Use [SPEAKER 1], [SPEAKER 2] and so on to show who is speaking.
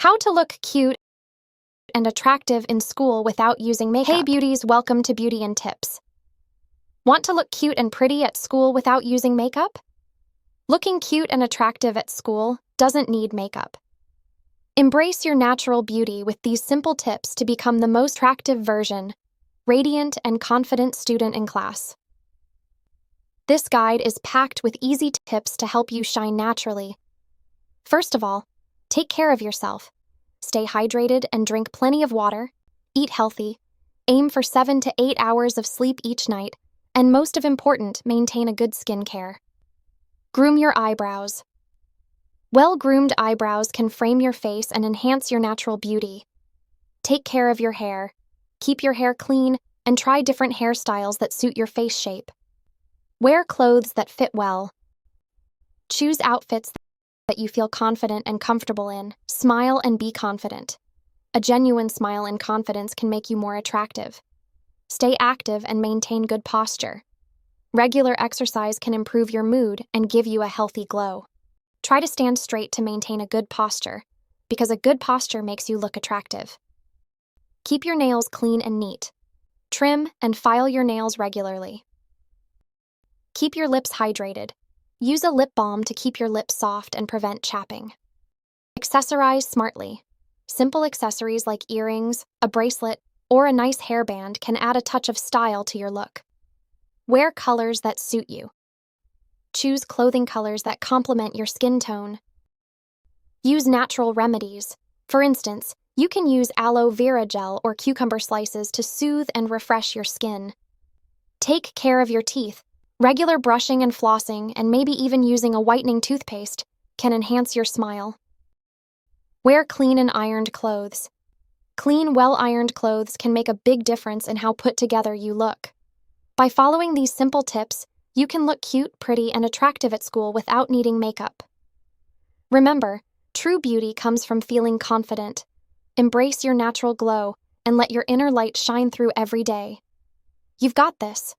[SPEAKER 1] How to look cute and attractive in school without using makeup. Hey beauties, welcome to Beauty and Tips. Want to look cute and pretty at school without using makeup? Looking cute and attractive at school doesn't need makeup. Embrace your natural beauty with these simple tips to become the most attractive version, radiant and confident student in class. This guide is packed with easy tips to help you shine naturally. First of all, take care of yourself. Stay hydrated and drink plenty of water. Eat healthy. Aim for 7 to 8 hours of sleep each night. And most important, maintain a good skincare. Groom your eyebrows. Well-groomed eyebrows can frame your face and enhance your natural beauty. Take care of your hair. Keep your hair clean and try different hairstyles that suit your face shape. Wear clothes that fit well. Choose outfits that you feel confident and comfortable in. Smile and be confident. A genuine smile and confidence can make you more attractive. Stay active and maintain good posture. Regular exercise can improve your mood and give you a healthy glow. Try to stand straight to maintain a good posture, because a good posture makes you look attractive. Keep your nails clean and neat. Trim and file your nails regularly. Keep your lips hydrated. Use a lip balm to keep your lips soft and prevent chapping. Accessorize smartly. Simple accessories like earrings, a bracelet, or a nice hairband can add a touch of style to your look. Wear colors that suit you. Choose clothing colors that complement your skin tone. Use natural remedies. For instance, you can use aloe vera gel or cucumber slices to soothe and refresh your skin. Take care of your teeth. Regular brushing and flossing, and maybe even using a whitening toothpaste, can enhance your smile. Wear clean and ironed clothes. Clean, well-ironed clothes can make a big difference in how put together you look. By following these simple tips, you can look cute, pretty, and attractive at school without needing makeup. Remember, true beauty comes from feeling confident. Embrace your natural glow and let your inner light shine through every day. You've got this.